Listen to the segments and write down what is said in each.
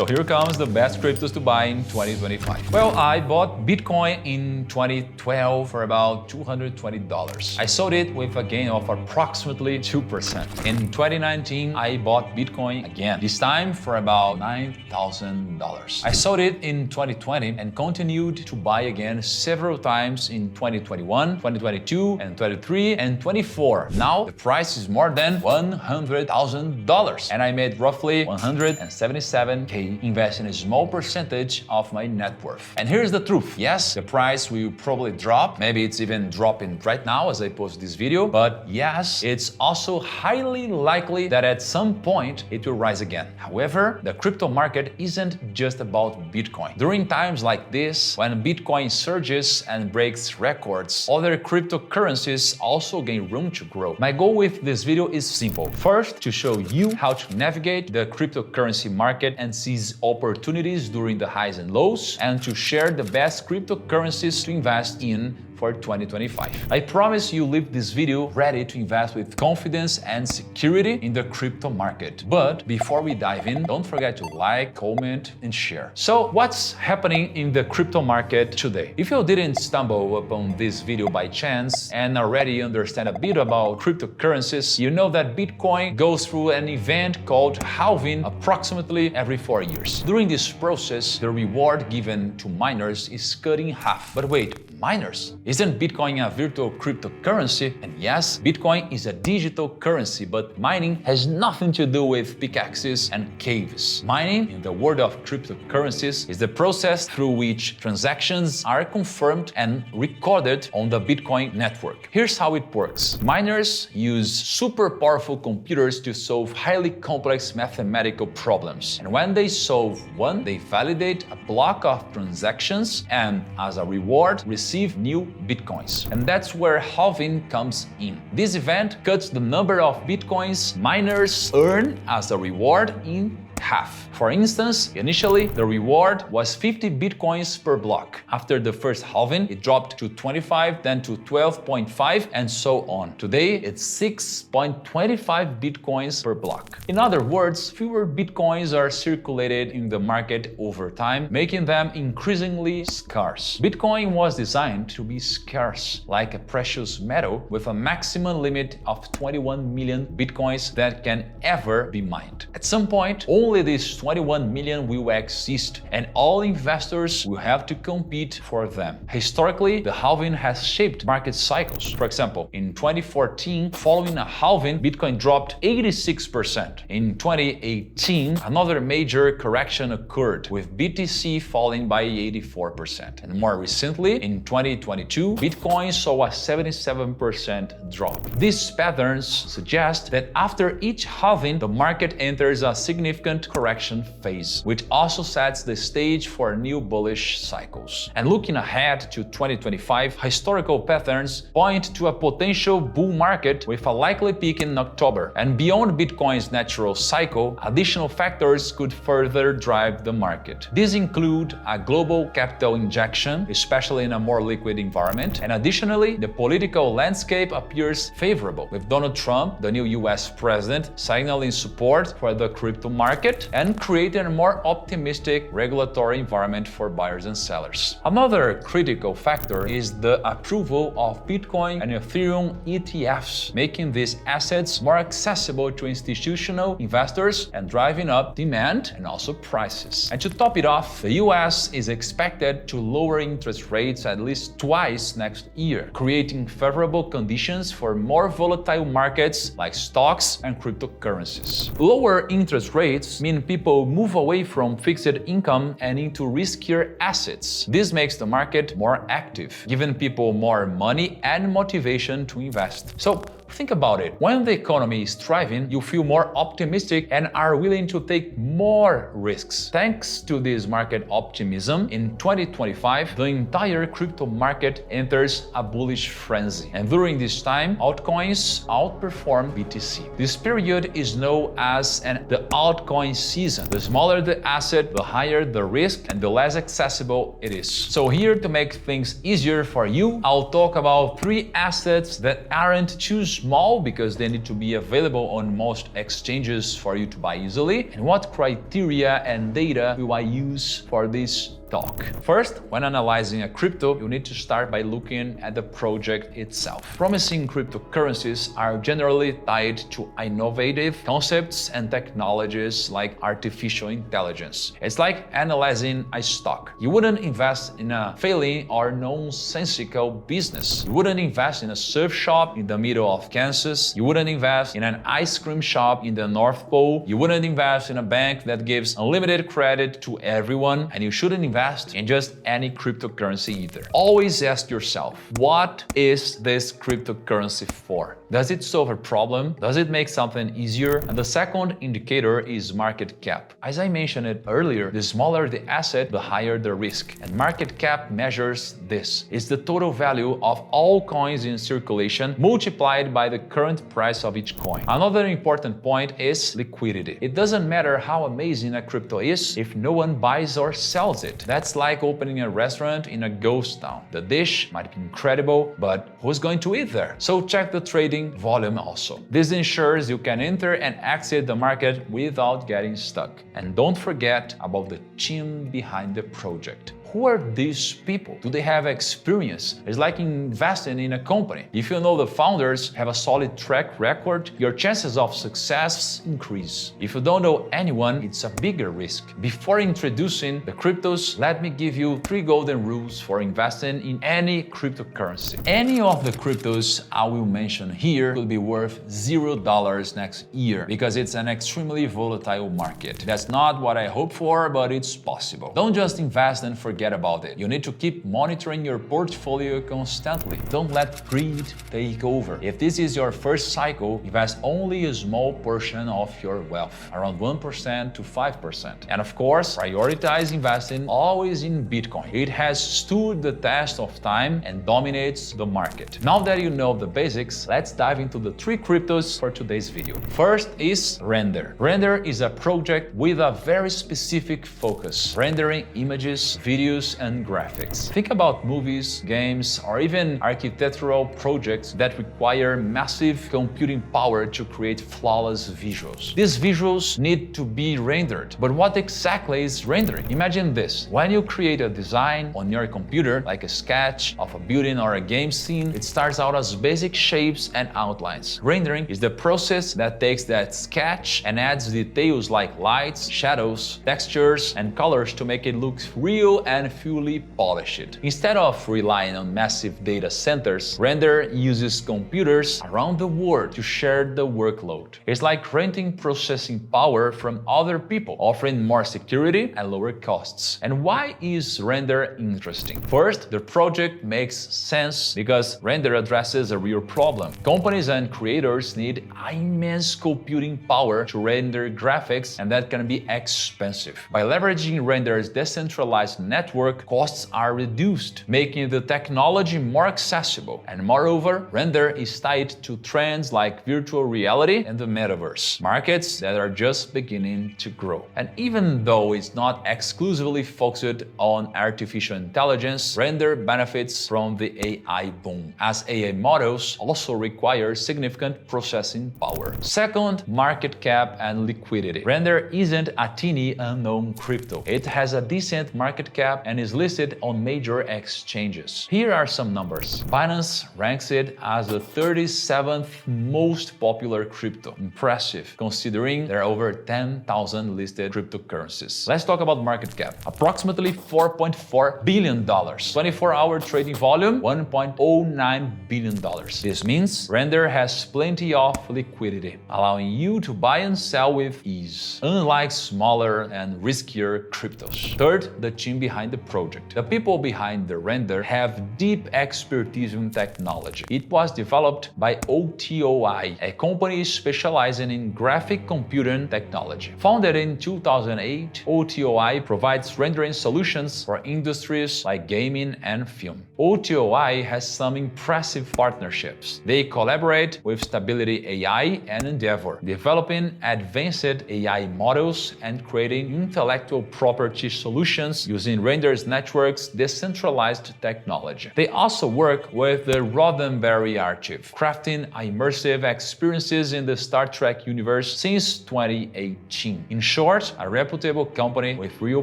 So here comes the best cryptos to buy in 2025. Well, I bought Bitcoin in 2012 for about $220. I sold it with a gain of approximately 2%. In 2019, I bought Bitcoin again, this time for about $9,000. I sold it in 2020 and continued to buy again several times in 2021, 2022, and 23 and 24. Now the price is more than $100,000 and I made roughly $177K investing a small percentage of my net worth. And here's the truth. Yes, the price will probably drop. Maybe it's even dropping right now as I post this video. But yes, it's also highly likely that at some point it will rise again. However, the crypto market isn't just about Bitcoin. During times like this, when Bitcoin surges and breaks records, other cryptocurrencies also gain room to grow. My goal with this video is simple. First, to show you how to navigate the cryptocurrency market and seize opportunities during the highs and lows, and to share the best cryptocurrencies to invest in for 2025. I promise you leave this video ready to invest with confidence and security in the crypto market. But before we dive in, don't forget to like, comment, and share. So what's happening in the crypto market today? If you didn't stumble upon this video by chance and already understand a bit about cryptocurrencies, you know that Bitcoin goes through an event called halving approximately every 4 years. During this process, the reward given to miners is cut in half. But wait, miners? Isn't Bitcoin a virtual cryptocurrency? And yes, Bitcoin is a digital currency, but mining has nothing to do with pickaxes and caves. Mining, in the world of cryptocurrencies, is the process through which transactions are confirmed and recorded on the Bitcoin network. Here's how it works. Miners use super powerful computers to solve highly complex mathematical problems. And when they solve one, they validate a block of transactions and, as a reward, receive new Bitcoins. And that's where halving comes in. This event cuts the number of Bitcoins miners earn as a reward in half. For instance, initially the reward was 50 Bitcoins per block. After the first halving, it dropped to 25, then to 12.5, and so on. Today, it's 6.25 Bitcoins per block. In other words, fewer Bitcoins are circulated in the market over time, making them increasingly scarce. Bitcoin was designed to be scarce, like a precious metal, with a maximum limit of 21 million Bitcoins that can ever be mined. At some point, only these 21 million will exist, and all investors will have to compete for them. Historically, the halving has shaped market cycles. For example, in 2014, following a halving, Bitcoin dropped 86%. In 2018, another major correction occurred, with BTC falling by 84%. And more recently, in 2022, Bitcoin saw a 77% drop. These patterns suggest that after each halving, the market enters a significant correction phase, which also sets the stage for new bullish cycles. And looking ahead to 2025, historical patterns point to a potential bull market with a likely peak in October. And beyond Bitcoin's natural cycle, additional factors could further drive the market. These include a global capital injection, especially in a more liquid environment, and additionally, the political landscape appears favorable, with Donald Trump, the new US president, signaling support for the crypto market and creating a more optimistic regulatory environment for buyers and sellers. Another critical factor is the approval of Bitcoin and Ethereum ETFs, making these assets more accessible to institutional investors and driving up demand and also prices. And to top it off, the US is expected to lower interest rates at least twice next year, creating favorable conditions for more volatile markets like stocks and cryptocurrencies. Lower interest rates mean people move away from fixed income and into riskier assets. This makes the market more active, giving people more money and motivation to invest. So think about it. When the economy is thriving, you feel more optimistic and are willing to take more risks. Thanks to this market optimism, in 2025, the entire crypto market enters a bullish frenzy. And during this time, altcoins outperform BTC. This period is known as the altcoin season. The smaller the asset, the higher the risk and the less accessible it is. So here, to make things easier for you, I'll talk about 3 assets that aren't too small because they need to be available on most exchanges for you to buy easily? And what criteria and data will I use for this talk? First, when analyzing a crypto, you need to start by looking at the project itself. Promising cryptocurrencies are generally tied to innovative concepts and technologies like artificial intelligence. It's like analyzing a stock. You wouldn't invest in a failing or nonsensical business. You wouldn't invest in a surf shop in the middle of Kansas. You wouldn't invest in an ice cream shop in the North Pole. You wouldn't invest in a bank that gives unlimited credit to everyone, and you shouldn't invest in just any cryptocurrency either. Always ask yourself, what is this cryptocurrency for? Does it solve a problem? Does it make something easier? And the second indicator is market cap. As I mentioned it earlier, the smaller the asset, the higher the risk. And market cap measures this. It's the total value of all coins in circulation multiplied by the current price of each coin. Another important point is liquidity. It doesn't matter how amazing a crypto is if no one buys or sells it. That's like opening a restaurant in a ghost town. The dish might be incredible, but who's going to eat there? So check the trading volume also. This ensures you can enter and exit the market without getting stuck. And don't forget about the team behind the project. Who are these people? Do they have experience? It's like investing in a company. If you know the founders have a solid track record, your chances of success increase. If you don't know anyone, it's a bigger risk. Before introducing the cryptos, let me give you 3 golden rules for investing in any cryptocurrency. Any of the cryptos I will mention here could be worth $0 next year because it's an extremely volatile market. That's not what I hope for, but it's possible. Don't just invest and forget about it. You need to keep monitoring your portfolio constantly. Don't let greed take over. If this is your first cycle, invest only a small portion of your wealth, around 1% to 5%. And of course, prioritize investing always in Bitcoin. It has stood the test of time and dominates the market. Now that you know the basics, let's dive into the 3 cryptos for today's video. First is Render. Render is a project with a very specific focus, rendering images, videos, and graphics. Think about movies, games, or even architectural projects that require massive computing power to create flawless visuals. These visuals need to be rendered. But what exactly is rendering? Imagine this. When you create a design on your computer, like a sketch of a building or a game scene, it starts out as basic shapes and outlines. Rendering is the process that takes that sketch and adds details like lights, shadows, textures, and colors to make it look real and fully polished. Instead of relying on massive data centers, Render uses computers around the world to share the workload. It's like renting processing power from other people, offering more security and lower costs. And why is Render interesting? First, the project makes sense because Render addresses a real problem. Companies and creators need immense computing power to render graphics, and that can be expensive. By leveraging Render's decentralized network, costs are reduced, making the technology more accessible. And moreover, Render is tied to trends like virtual reality and the metaverse, markets that are just beginning to grow. And even though it's not exclusively focused on artificial intelligence, Render benefits from the AI boom, as AI models also require significant processing power. Second, market cap and liquidity. Render isn't a teeny unknown crypto. It has a decent market cap and is listed on major exchanges. Here are some numbers. Binance ranks it as the 37th most popular crypto. Impressive, considering there are over 10,000 listed cryptocurrencies. Let's talk about market cap. Approximately $4.4 billion. 24-hour trading volume, $1.09 billion. This means Render has plenty of liquidity, allowing you to buy and sell with ease, unlike smaller and riskier cryptos. Third, the team behind the project. The people behind the Render have deep expertise in technology. It was developed by OTOI, a company specializing in graphic computing technology. Founded in 2008, OTOI provides rendering solutions for industries like gaming and film. OTOI has some impressive partnerships. They collaborate with Stability AI and Endeavor, developing advanced AI models and creating intellectual property solutions using Render's network's decentralized technology. They also work with the Roddenberry Archive, crafting immersive experiences in the Star Trek universe since 2018. In short, a reputable company with real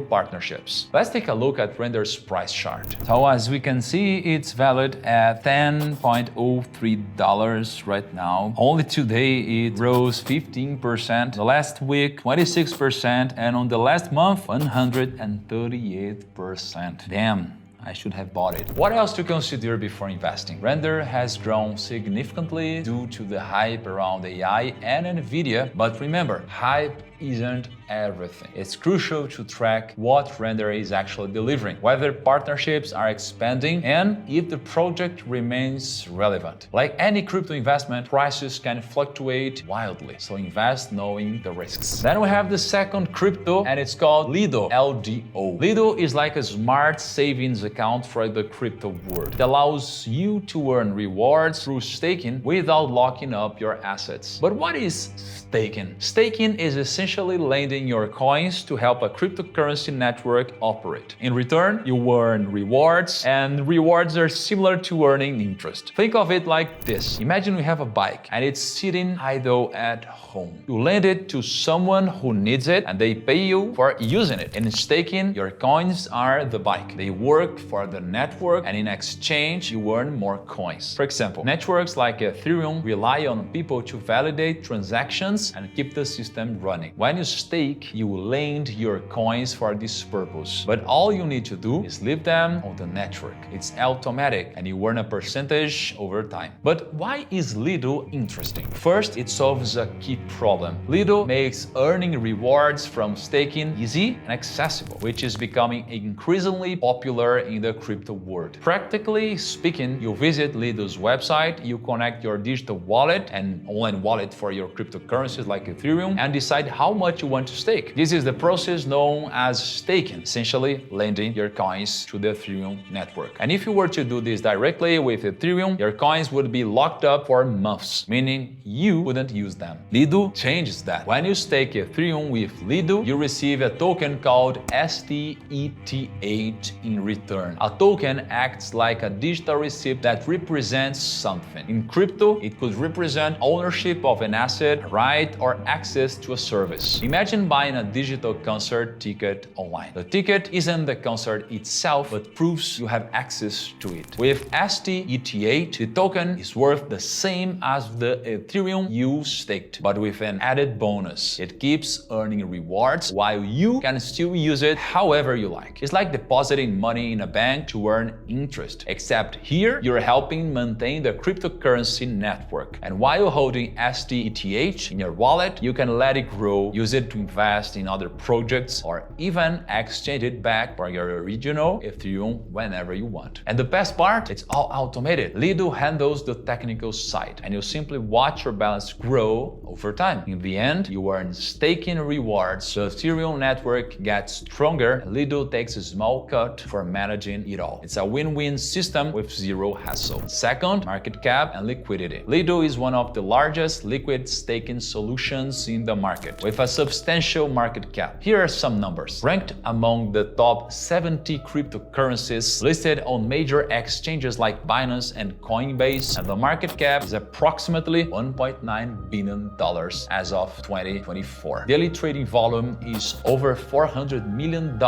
partnerships. Let's take a look at Render's price chart. So as we can see, it's valued at $10.03 right now. Only today it rose 15%, the last week 26%, and on the last month 138%. Damn, I should have bought it. What else to consider before investing? Render has grown significantly due to the hype around AI and Nvidia, but remember, hype isn't everything. It's crucial to track what Render is actually delivering, whether partnerships are expanding, and if the project remains relevant. Like any crypto investment, prices can fluctuate wildly, so invest knowing the risks. Then we have the second crypto, and it's called Lido, LDO. Lido is like a smart savings account for the crypto world. It allows you to earn rewards through staking without locking up your assets. But what is staking? Staking is essentially lending your coins to help a cryptocurrency network operate. In return, you earn rewards, and rewards are similar to earning interest. Think of it like this. Imagine we have a bike and it's sitting idle at home. You lend it to someone who needs it and they pay you for using it. In staking, your coins are the bike. They work for the network, and in exchange, you earn more coins. For example, networks like Ethereum rely on people to validate transactions and keep the system running. When you stake, you lend your coins for this purpose, but all you need to do is leave them on the network. It's automatic and you earn a percentage over time. But why is Lido interesting? First, it solves a key problem. Lido makes earning rewards from staking easy and accessible, which is becoming increasingly popular in the crypto world. Practically speaking, you visit Lido's website, you connect your digital wallet and online wallet for your cryptocurrencies like Ethereum, and decide how much you want to stake. This is the process known as staking, essentially lending your coins to the Ethereum network. And if you were to do this directly with Ethereum, your coins would be locked up for months, meaning you wouldn't use them. Lido changes that. When you stake Ethereum with Lido, you receive a token called STETH in return. A token acts like a digital receipt that represents something. In crypto, it could represent ownership of an asset, right, or access to a service. Imagine buying a digital concert ticket online. The ticket isn't the concert itself, but proves you have access to it. With STETH, the token is worth the same as the Ethereum you staked, but with an added bonus. It keeps earning rewards while you can still use it however you like. It's like depositing money in a bank to earn interest, except here you're helping maintain the cryptocurrency network. And while holding STETH in your wallet, you can let it grow, use it to invest in other projects, or even exchange it back for your original Ethereum whenever you want. And the best part, it's all automated. Lido handles the technical side, and you simply watch your balance grow over time. In the end, you earn staking rewards, the Ethereum network gets stronger, and Lido takes a small cut for managing it all. It's a win-win system with zero hassle. Second, market cap and liquidity. Lido is one of the largest liquid staking solutions in the market, with a substantial market cap. Here are some numbers. Ranked among the top 70 cryptocurrencies, listed on major exchanges like Binance and Coinbase, and the market cap is approximately $1.9 billion as of 2024. Daily trading volume is over $400 million,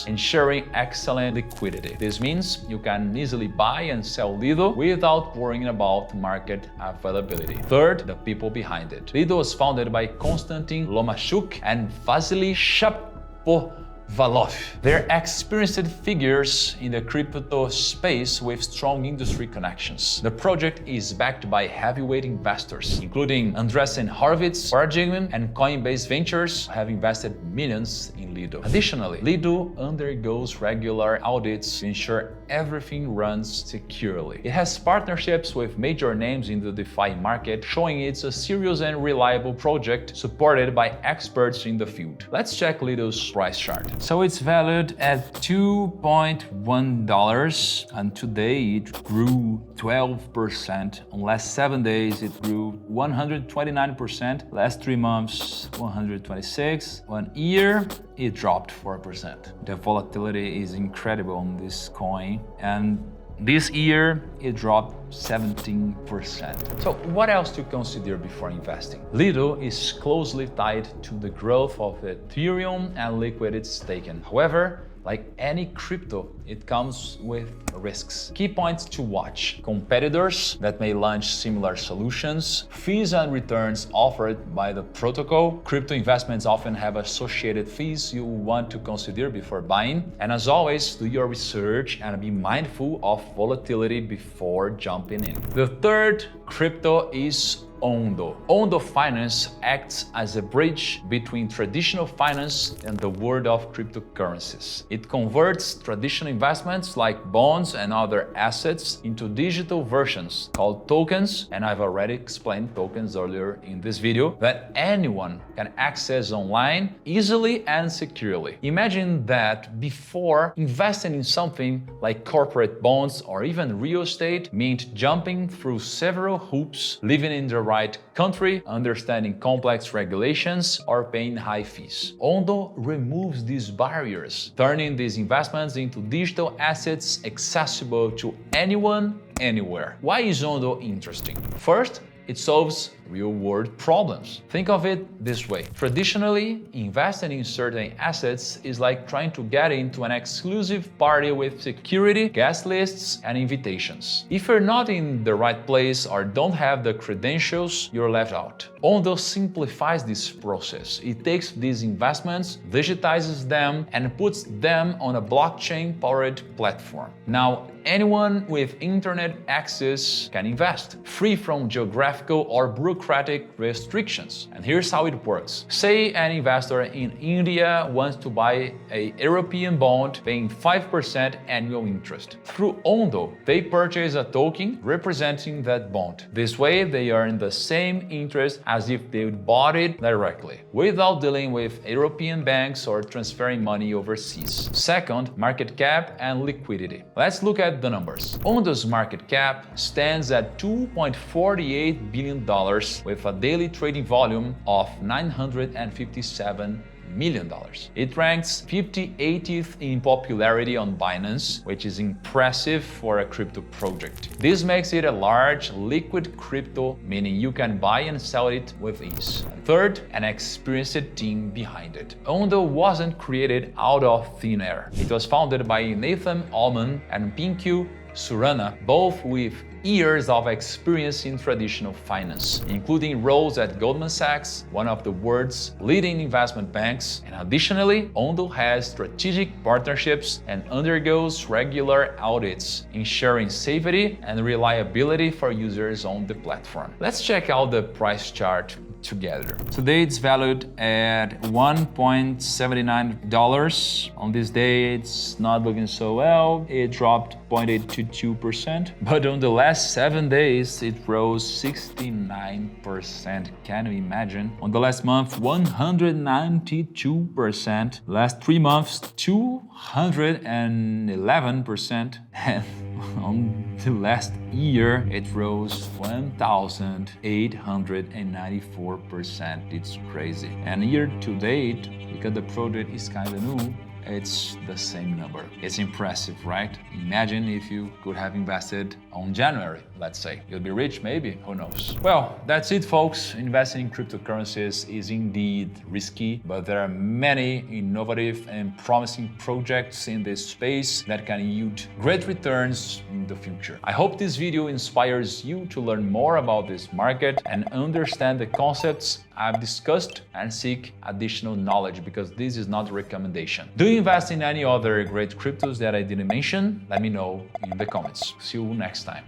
ensuring excellent liquidity. This means you can easily buy and sell Lido without worrying about market availability. Third, the people behind it. Lido was founded by Konstantin Lomashuk and Vasily Shapovalov. They're experienced figures in the crypto space with strong industry connections. The project is backed by heavyweight investors, including Andreessen Horowitz, Paradigm, and Coinbase Ventures, who have invested millions in Lido. Additionally, Lido undergoes regular audits to ensure everything runs securely. It has partnerships with major names in the DeFi market, showing it's a serious and reliable project supported by experts in the field. Let's check Lido's price chart. So it's valued at $2.1, and today it grew 12%. On last 7 days, it grew 129%. Last 3 months, 126. 1 year, it dropped 4%. The volatility is incredible on this coin, and this year, it dropped 17%. So what else to consider before investing? Lido is closely tied to the growth of Ethereum and liquidity staking. However, like any crypto, it comes with risks. Key points to watch: competitors that may launch similar solutions, fees and returns offered by the protocol. Crypto investments often have associated fees you want to consider before buying. And as always, do your research and be mindful of volatility before jumping in. The third crypto is Ondo. Ondo Finance acts as a bridge between traditional finance and the world of cryptocurrencies. It converts traditional investments like bonds and other assets into digital versions called tokens, and I've already explained tokens earlier in this video, that anyone can access online easily and securely. Imagine that before, investing in something like corporate bonds or even real estate meant jumping through several hoops, living in the right country, understanding complex regulations, or paying high fees. Ondo removes these barriers, turning these investments into digital assets accessible to anyone, anywhere. Why is Ondo interesting? First, it solves real-world problems. Think of it this way. Traditionally, investing in certain assets is like trying to get into an exclusive party with security, guest lists, and invitations. If you're not in the right place or don't have the credentials, you're left out. Ondo simplifies this process. It takes these investments, digitizes them, and puts them on a blockchain-powered platform. Now, anyone with internet access can invest, free from geographical or bureaucratic restrictions. And here's how it works. Say an investor in India wants to buy a European bond paying 5% annual interest. Through Ondo, they purchase a token representing that bond. This way, they earn the same interest as if they bought it directly, without dealing with European banks or transferring money overseas. Second, market cap and liquidity. Let's look at the numbers. Ondo's market cap stands at $2.48 billion with a daily trading volume of $957 million. It ranks 58th in popularity on Binance, which is impressive for a crypto project. This makes it a large, liquid crypto, meaning you can buy and sell it with ease. And third, an experienced team behind it. Ondo wasn't created out of thin air. It was founded by Nathan Allman and Pinku Surana, both with years of experience in traditional finance, including roles at Goldman Sachs, one of the world's leading investment banks. And additionally, Ondo has strategic partnerships and undergoes regular audits, ensuring safety and reliability for users on the platform. Let's check out the price chart together. Today it's valued at $1.79. On this day, it's not looking so well. It dropped 0.822%, but on the last 7 days, it rose 69%. Can you imagine? On the last month, 192%. Last 3 months, 211%. And on the last year, it rose 1,894%. It's crazy. And year to date, because the project is kind of new, it's the same number. It's impressive, right? Imagine if you could have invested on January, let's say. You'll be rich, maybe, who knows? Well, that's it, folks. Investing in cryptocurrencies is indeed risky, but there are many innovative and promising projects in this space that can yield great returns in the future. I hope this video inspires you to learn more about this market and understand the concepts I've discussed and seek additional knowledge, because this is not a recommendation. Do you invest in any other great cryptos that I didn't mention? Let me know in the comments. See you next time.